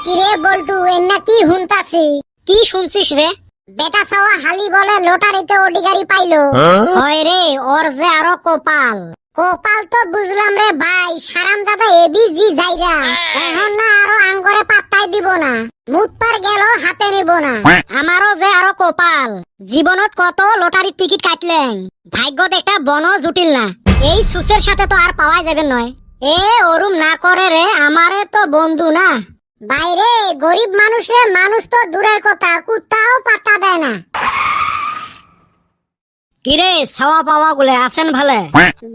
কিরে বল্টু এন্না কি হুনতাছি? কি শুনছিস রে? বেটা সাওয়া হালি বলে লটারিতে ওডি গাড়ি পাইলো। হয় রে, ওর যে আরো কপাল। কপাল তো বুঝলাম রে ভাই, সারাম দাদা এবিজি যাইরা এখন না আরো আঙ্গরে পাত্তাই দিব না, মুতপার গেল হাতে নিব না। আমারও যে আরো কপাল, জীবনত কত লটারির টিকিট কাটলেন, ভাগ্যত একটা বন জুটিল না। এই সুসের সাথে তো আর পাওয়া যাবে নয়। এ ওরুম না করে রে, আমারে তো বন্ধু না। বাইরে গরিব মানুষের মানুষ তো দূরের কথা, কুত্তাও পাত্তা দেয় না। কিরে ছাওয়া পাওয়া গুলে আছেন ভালে?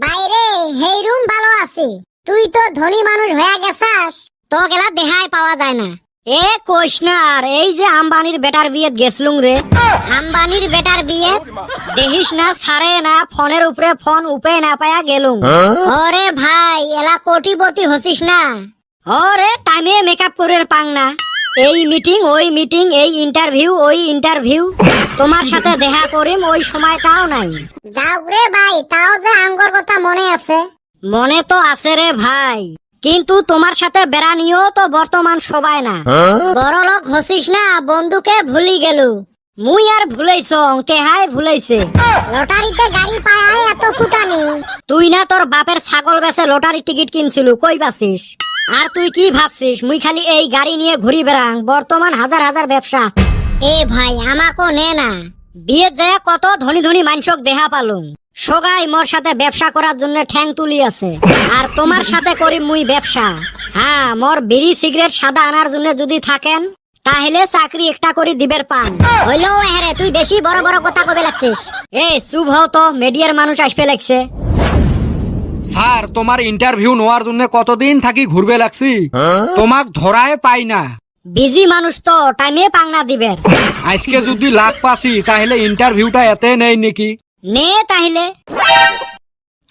বাইরে হেইরুম ভালো আছি, তুই তো ধনী মানুষ হয়ে গেছাস, তো গেলা দেখাই পাওয়া যায় না। এ কইস না আর, এই যে আম্বানির বেটার বিয়ে গেছলুম রে। আম্বানির বেটার বিয়ে দেখিস না, ছাড়ে না, ফোনের উপরে ফোন উপে না পায়া গেলুম। ওরে ভাই এলা কোটিপতি হসিস না। ওরে টাইমে মেকআপ করে পাং না, এই মিটিং ওই মিটিং, এই ইন্টারভিউ ওই ইন্টারভিউ, তোমার সাথে দেখা করিম ওই সময়টাও নাই। যাও রে ভাই, তাও যে আঙ্গর কথা মনে আছে। মনে তো আছে রে ভাই, কিন্তু তোমার সাথে বেড়ানিও তো বর্তমান সবাই না। বড় লোক হসিস না, বন্ধুকে ভুলি গেলু। মুই আর ভুলাইছ, টেহাই ভুলাইছে। লটারিতে গাড়ি পায় এত ফুটানি। তুই না তোর বাপের ছাগল বেচে লটারি টিকিট কিনছিল, কই পাছিস? আর তুই কি ভাবছিস মুই খালি এই গাড়ি নিয়ে ঘুরি বেড়াং? বর্তমান হাজার হাজার ব্যবসা। এ ভাই আমাকো নে না, বিয়ে যায় কত ধনী ধনী মানুষক দেহা পালুম, সগাই মোর সাথে ব্যবসা করার জন্য ঠ্যাং তুলি আছে। আর তোমার সাথে করি মুই ব্যবসা। হ্যাঁ, মোর বিড়ি সিগারেট সাদা আনার জন্য যদি থাকেন তাহলে চাকরি একটা করে দিবের পান। হইলো হ্যাঁ, তুই বেশি বড় বড় কথা কবে লাগছিস। এ চুপ হও তো, মিডিয়ার মানুষ আসবে লাগছে। স্যার, তোমার ইন্টারভিউ নেওয়ার জন্য কতদিন থাকি ঘুরবে লাগছি, তোমাক ধরায় পাই না। বিজি মানুষ তো, টাইমে পাংনা দিবে। আজকে যদি লাখ পাসি তাহলে ইন্টারভিউটা এতে নেই নাকি? নে তাহলে।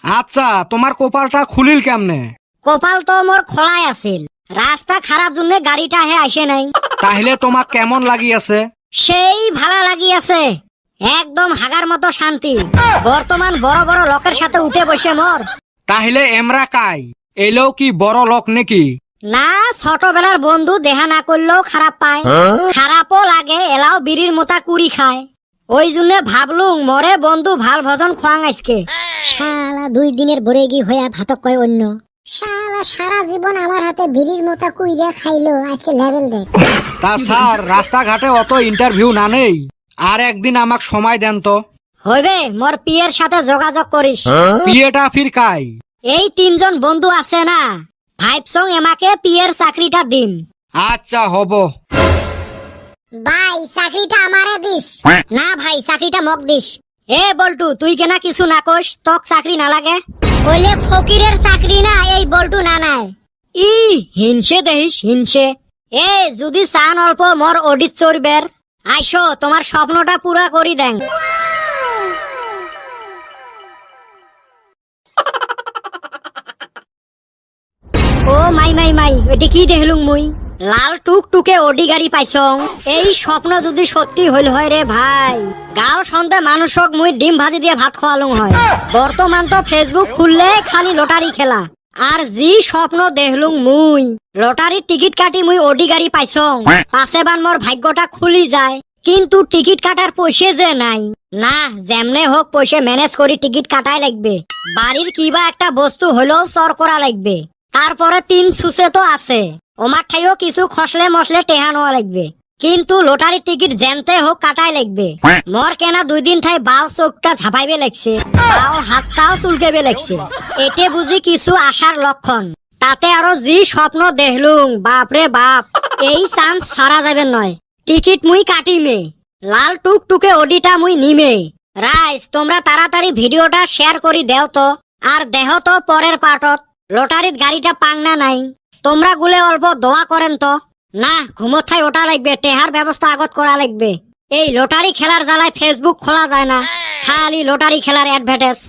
আচ্ছা, তোমার কপালটা খুলিল কেমনে? কপাল তো মোর খোলাই আছিল, রাস্তা খারাপ জন্য গাড়িটা হে আসে নাই। তাহলে তোমাক কেমন লাগি আছে? সেই ভালো লাগি আছে, একদম হাগার মতো শান্তি। বর্তমান বড় বড় লোকের সাথে উঠে বসে মোর। তাহলে এমরা কাই এলেও কি বড় লোক নাকি? না, ছোটবেলার বন্ধু দেখা না করলেও খারাপ পায়, খারাপও লাগে, এলাও বিড়ির মোতা কুড়ি খায়। ওই জন্য ভাবলুম মরে বন্ধু ভাল ভজন খোয়াং আজকে। শালা 2 দিনের ভরে গি হইয়া ভাতক কয় অন্য। শালা সারা জীবন আমার হাতে বিড়ির মোতা কুইরা খাইলো, আজকে লেভেল দেখ। তা স্যার, রাস্তাঘাটে অত ইন্টারভিউ না নেই, আর একদিন আমাক সময় দেন তো। হইবে, মোর পিয়ের সাথে যোগাযোগ করিস। বিয়েটা ফির কাই? এই 3 জন বন্ধু আছে না, ভাইবসং এমাকে পিয়ের চাকরিটা দিম। আচ্ছা হব। ভাই চাকরিটা আমারে দিস। না ভাই, চাকরিটা মক দিস। এ বল্টু, তুই কেনা কিছু না কইস, তক চাকরি না লাগে? কইলে ফকিরের চাকরি না, এই বল্টু না নাই। ই হিংসে দেহিস, হিংসে। এ যদি চান অল্প মোর অডিট চড়বের, আইসো তোমার স্বপ্নটা পুরা করি দেন। ও মাই মাই মাই, এটা কি দেখলুম মুই? লাল টুক টুকে ওডি গাড়ি পাইছং। এই স্বপ্ন যদি সত্যি হইল হয় রে ভাই, গাঁও সন্ধ্যে মানুষক মুই ডিম ভাজি দিয়ে ভাত খাওয়ালুম হয়। বর্তমান তো ফেসবুক খুললে খালি লটারি খেলা। আর জি স্বপ্ন দেখলুম মুই, লটারির টিকিট কাটি মুই ওডি গাড়ি পাইছং, পাশেবান মোর ভাগ্যটা খুলি যায়। কিন্তু টিকিট কাটার পয়সা যে নাই। না, যেমনে হোক পয়সা ম্যানেজ করি টিকিট কাটাই লাগবে। বাড়ির কিবা একটা বস্তু হলেও চর করা লাগবে। তারপরে 3 সুসে তো আছে, ওমার ঠাইও কিছু খসলে মসলে টেহা নেওয়া লাগবে। কিন্তু লটারির টিকিট জেনতে হোক কাটাই লাগবে। মোর কেনা 2 দিন থাই বাও চোখটা ঝাপাইবে লাগছে, বাও হাতটাও চুলকেবে লাগছে। এতে বুঝি কিছু আশার লক্ষণ। তাতে আরো জি স্বপ্ন দেখলুম, বাপরে বাপ, এই চান্স ছাড়া যাবে নয়। টিকিট মুই কাটিমে, লাল টুক টুকে ওডিটা মুই নিমে। রাইস, তোমরা তাড়াতাড়ি ভিডিওটা শেয়ার করি দেও তো, আর দেহ তো পরের পার্টত লটারির গাড়িটা পাংনা নাই। তোমরা গুলে অল্প দোয়া করেন তো। না, ঘুমোথায় ওটা লাগবে, টেহার ব্যবস্থা আগত করা লাগবে। এই লটারি খেলার জ্বালায় ফেসবুক খোলা যায় না, খালি লটারি খেলার অ্যাডভার্টাইজ।